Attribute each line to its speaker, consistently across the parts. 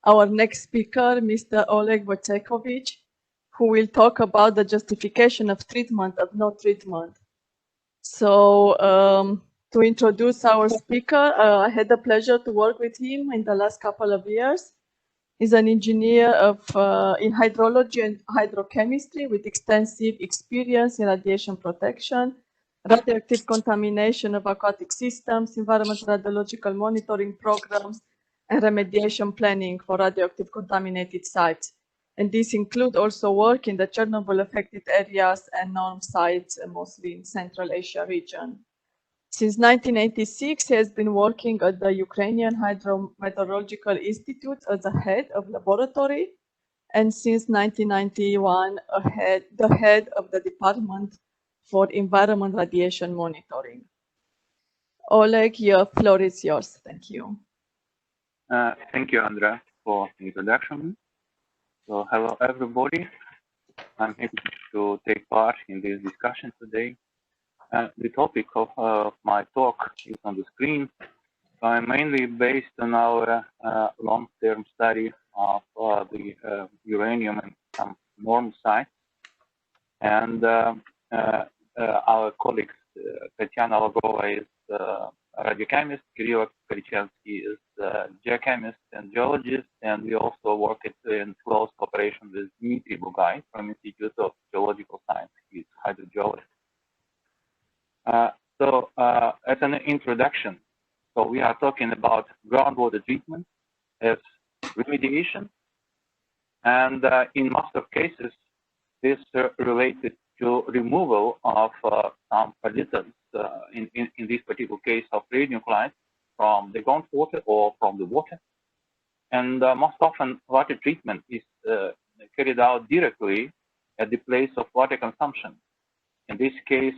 Speaker 1: our next speaker, Mr. Oleg Voitsekhovych, who will talk about the justification of treatment of no treatment. So to introduce our speaker, I had the pleasure to work with him in the last couple of years. He's an engineer in hydrology and hydrochemistry with extensive experience in radiation protection, radioactive contamination of aquatic systems, environmental radiological monitoring programs, and remediation planning for radioactive contaminated sites. And these include also work in the Chernobyl affected areas and norm sites, mostly in Central Asia region. Since 1986, he has been working at the Ukrainian Hydrometeorological Institute as the head of laboratory, and since 1991, the head of the Department for Environment Radiation Monitoring. Oleg, your floor is yours. Thank you.
Speaker 2: Thank you, Andrea, for the introduction. So, hello, everybody. I'm happy to take part in this discussion today. The topic of my talk is on the screen. Mainly based on our long-term study of the uranium and some norm sites. And our colleagues, Tetyana LAVROVA is a radiochemist, Kyrylo is a geochemist and geologist, and we also work in close cooperation with Dmitry BUGAY from Institute of Geological Science. He's hydrogeologist. As an introduction, so we are talking about groundwater treatment as remediation, and in most of cases, this related to removal of some pollutants, in this particular case of radionuclides, from the groundwater or from the water. And most often, water treatment is carried out directly at the place of water consumption. In this case,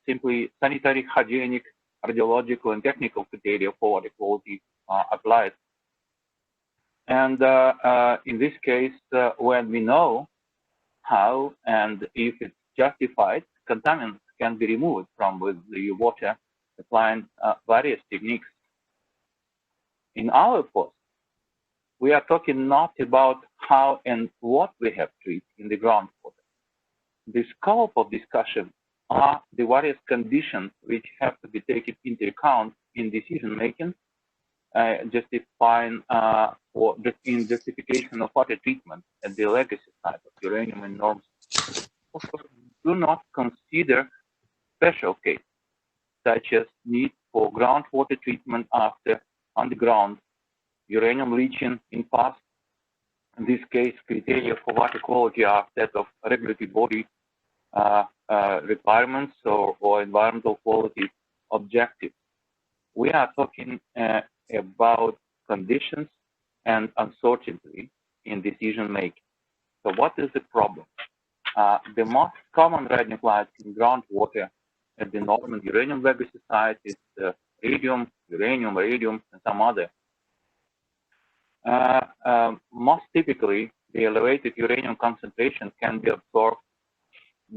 Speaker 2: simply sanitary, hygienic, radiological, and technical criteria for water quality are applied. And in this case, when we know how and if it's justified, contaminants can be removed from the water, applying various techniques. In our post, we are talking not about how and what we have treated in the groundwater. The scope of discussion are the various conditions which have to be taken into account in decision making, justifying or in justification of water treatment at the legacy site of uranium and norms. Also, do not consider special cases such as need for groundwater treatment after underground uranium leaching in past. In this case, criteria for water quality are set of regulatory body requirements or environmental quality objectives. We are talking about conditions and uncertainty in decision making. So what is the problem? The most common radionuclides in groundwater at the northern uranium legacy site is radium, uranium, radium, and some other. Most typically, the elevated uranium concentration can be absorbed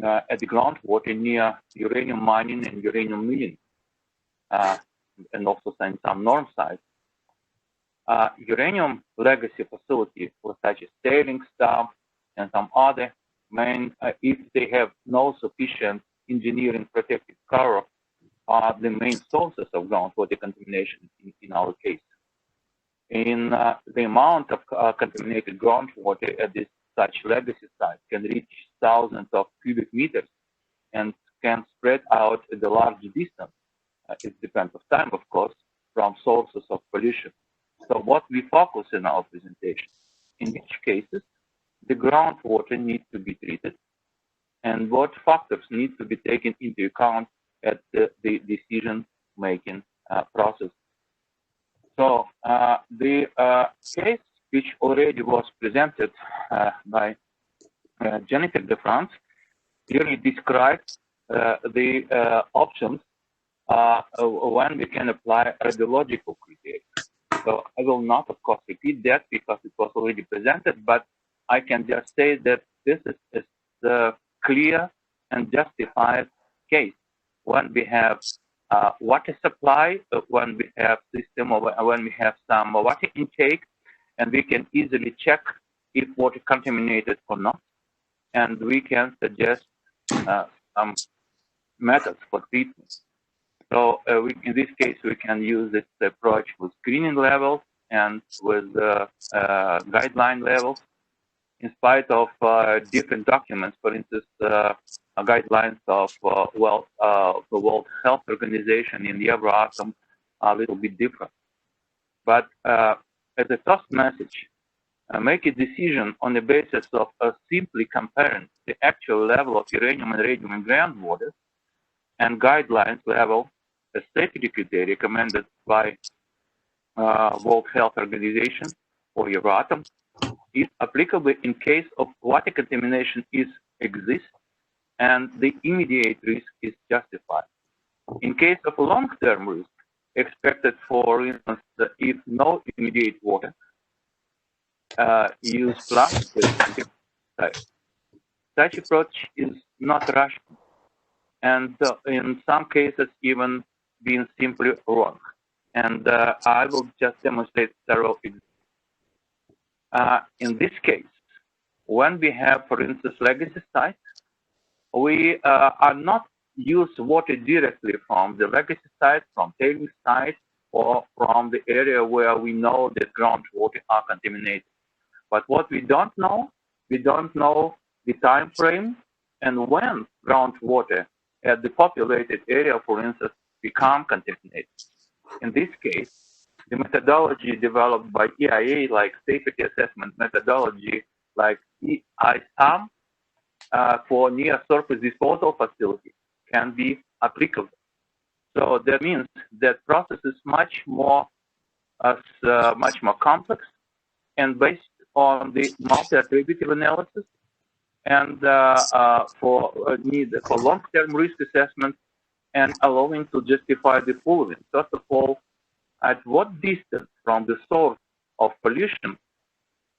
Speaker 2: at the groundwater near uranium mining and uranium milling, and also some norm sites. Uranium legacy facilities, such as tailings dam and some other, if they have no sufficient engineering protective cover, are the main sources of groundwater contamination in our case. In the amount of contaminated groundwater at such legacy sites can reach thousands of cubic meters and can spread out at a large distance. It depends on time, of course, from sources of pollution. So what we focus in our presentation, in which cases the groundwater needs to be treated and what factors need to be taken into account at the decision-making process. So the case which already was presented by Jennifer de France clearly describes the options when we can apply radiological criteria. So I will not, of course, repeat that because it was already presented, but I can just say that this is the clear and justified case when we have water supply when we have system or when we have some water intake, and we can easily check if water contaminated or not, and we can suggest some methods for treatment. So in this case, we can use this approach with screening levels and with guideline levels, in spite of different documents. For instance, guidelines of the World Health Organization in the LAVROVA are a little bit different. But as a first message, make a decision on the basis of simply comparing the actual level of uranium and radium in groundwater and guidelines level, a safety criteria recommended by World Health Organization or Euratom, is applicable in case of water contamination exists and the immediate risk is justified. In case of long-term risk expected, for instance, if no immediate water use plus, such approach is not rational, and in some cases even being simply wrong. And I will just demonstrate several examples. In this case, when we have, for instance, legacy sites, we are not use water directly from the legacy site, from tailing site, or from the area where we know that groundwater are contaminated. But what we don't know the time frame and when groundwater at the populated area, for instance, become contaminated. In this case, the methodology developed by IAEA, like safety assessment methodology, like EISAM, for near-surface disposal facility can be applicable. So that means that process is much more complex and based on the multi-attributive analysis, and for need for long-term risk assessment and allowing to justify the following. First of all, at what distance from the source of pollution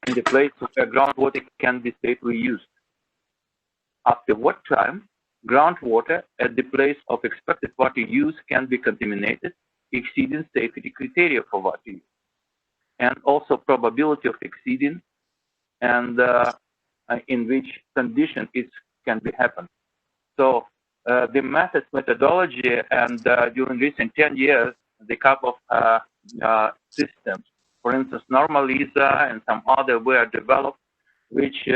Speaker 2: in the place where groundwater can be safely used? After what time groundwater at the place of expected water use can be contaminated, exceeding safety criteria for water use, and also probability of exceeding, and in which condition it can be happen. So the methodology, and during recent 10 years, the couple of systems, for instance, NORMALISA and some other were developed, which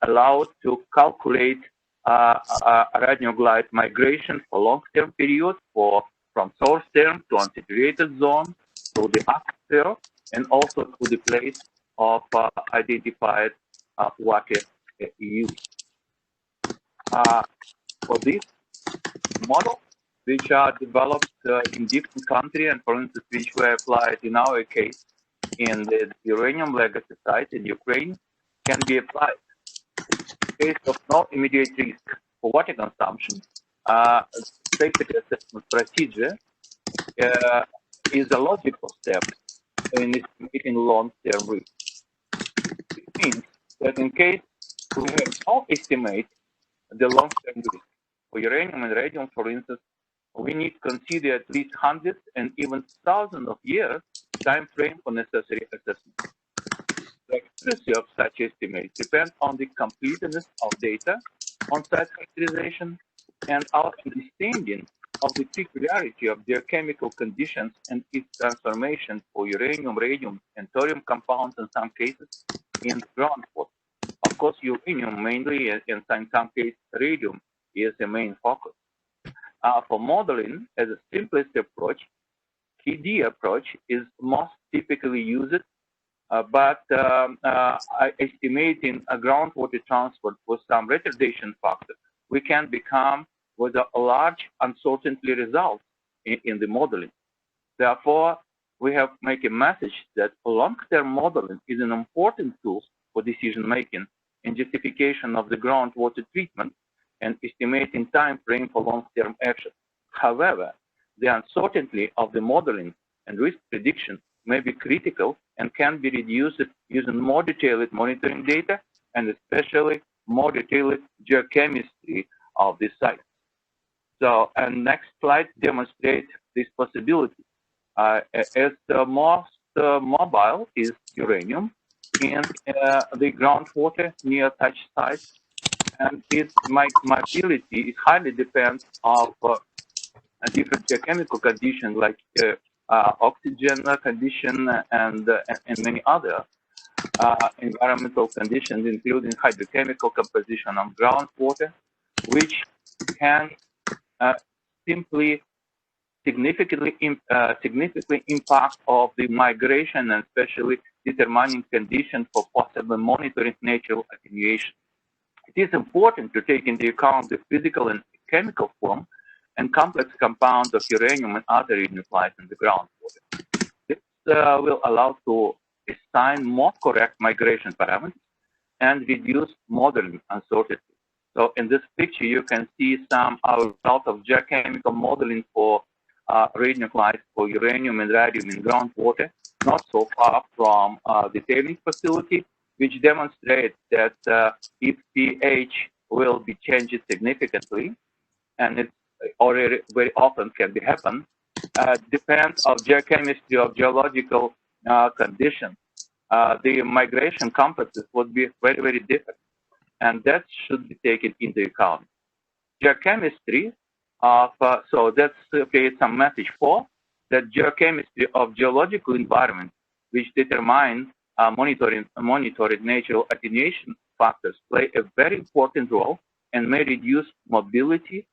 Speaker 2: allowed to calculate radionuclide migration for long-term periods from source term to unsaturated zone to the aquifer, and also to the place of identified water use. For this model, which are developed in different countries, and for instance, which were applied in our case in the uranium legacy site in Ukraine, can be applied. In case of no immediate risk for water consumption, safety assessment procedure is a logical step in estimating long-term risk. It means that in case we have no estimate the long-term risk for uranium and radium, for instance, we need to consider at least hundreds and even thousands of years time frame for necessary assessment. The accuracy of such estimates depends on the completeness of data on site characterization and our understanding of the peculiarity of their chemical conditions and its transformation for uranium, radium, and thorium compounds in some cases in groundwater. Of course, uranium mainly, and in some cases radium, is the main focus. For modeling, as a simplest approach, KD approach is most typically used, but estimating a groundwater transport with some retardation factor, we can become with a large uncertainty result in the modeling. Therefore, we have make a message that long-term modeling is an important tool for decision-making and justification of the groundwater treatment and estimating time frame for long-term action. However, the uncertainty of the modeling and risk prediction may be critical and can be reduced using more detailed monitoring data and especially more detailed geochemistry of the site. So, and next slide demonstrates this possibility. As the most mobile is uranium in the groundwater near touch sites, and its mobility is highly depends on different geochemical conditions like oxygen condition and many other environmental conditions, including hydrochemical composition of groundwater, which can simply significantly impact of the migration and especially determining conditions for possible monitoring natural attenuation. It is important to take into account the physical and chemical form and complex compounds of uranium and other radionuclides in the groundwater. This will allow to assign more correct migration parameters and reduce modeling uncertainty. So in this picture, you can see some result of geochemical modeling for radionuclides for uranium and radium in groundwater, not so far from the tailing facility, which demonstrates that if pH will be changed significantly, and it already very often can be happen, depends on geochemistry of geological conditions. The migration complexes would be very, very different, and that should be taken into account. Geochemistry of, so that's create some message for that geochemistry of geological environment, which determine monitoring natural attenuation factors, play a very important role and may reduce mobility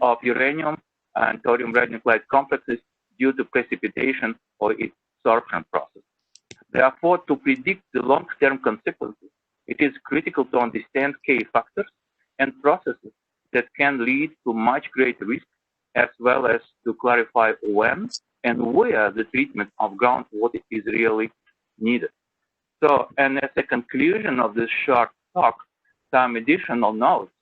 Speaker 2: of uranium and thorium radionuclide complexes due to precipitation or its sorption process. Therefore, to predict the long-term consequences, it is critical to understand key factors and processes that can lead to much greater risk, as well as to clarify when and where the treatment of groundwater is really needed. So, and as a conclusion of this short talk, some additional notes.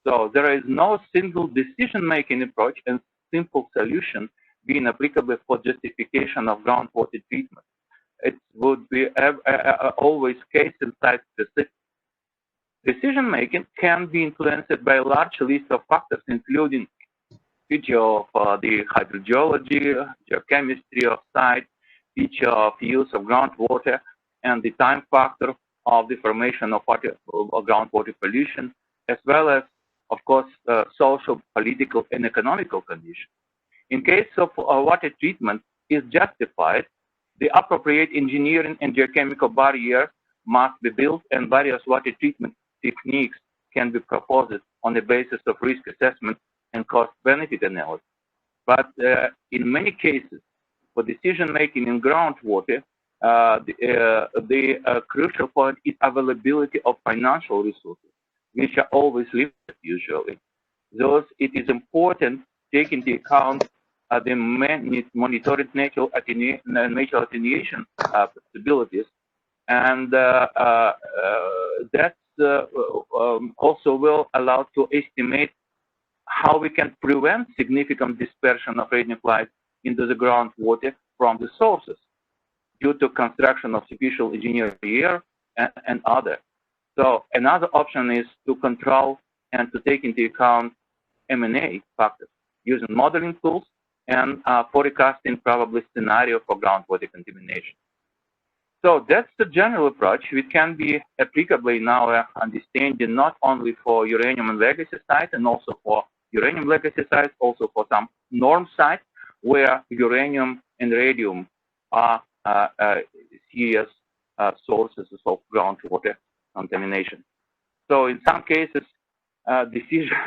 Speaker 2: So there is no single decision-making approach and simple solution being applicable for justification of groundwater treatment. It would be always case and site specific. Decision-making can be influenced by a large list of factors, including feature of the hydrogeology, geochemistry of site, feature of use of groundwater, and the time factor of the formation of groundwater pollution, as well as, of course, social, political, and economical conditions. In case of water treatment is justified, the appropriate engineering and geochemical barriers must be built, and various water treatment techniques can be proposed on the basis of risk assessment and cost-benefit analysis. But in many cases, for decision-making in groundwater, the crucial point is availability of financial resources, which are always limited usually. Thus, it is important to take into account the monitoring natural attenuation possibilities, and that also will allow to estimate how we can prevent significant dispersion of radionuclides into the groundwater from the sources due to construction of superficial engineering air and other. So another option is to control and to take into account M&A factors using modeling tools and forecasting probably scenario for groundwater contamination. So that's the general approach, which can be applicable in our understanding not only for uranium and legacy sites and also for uranium legacy sites, also for some norm sites where uranium and radium are serious sources of groundwater contamination. So in some cases,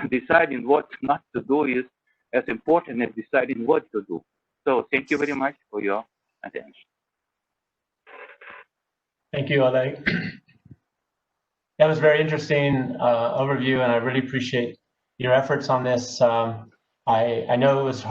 Speaker 2: deciding what not to do is as important as deciding what to do. So thank you very much for your attention.
Speaker 3: Thank you, Oleg. That was a very interesting overview, and I really appreciate your efforts on this. I know it was hard.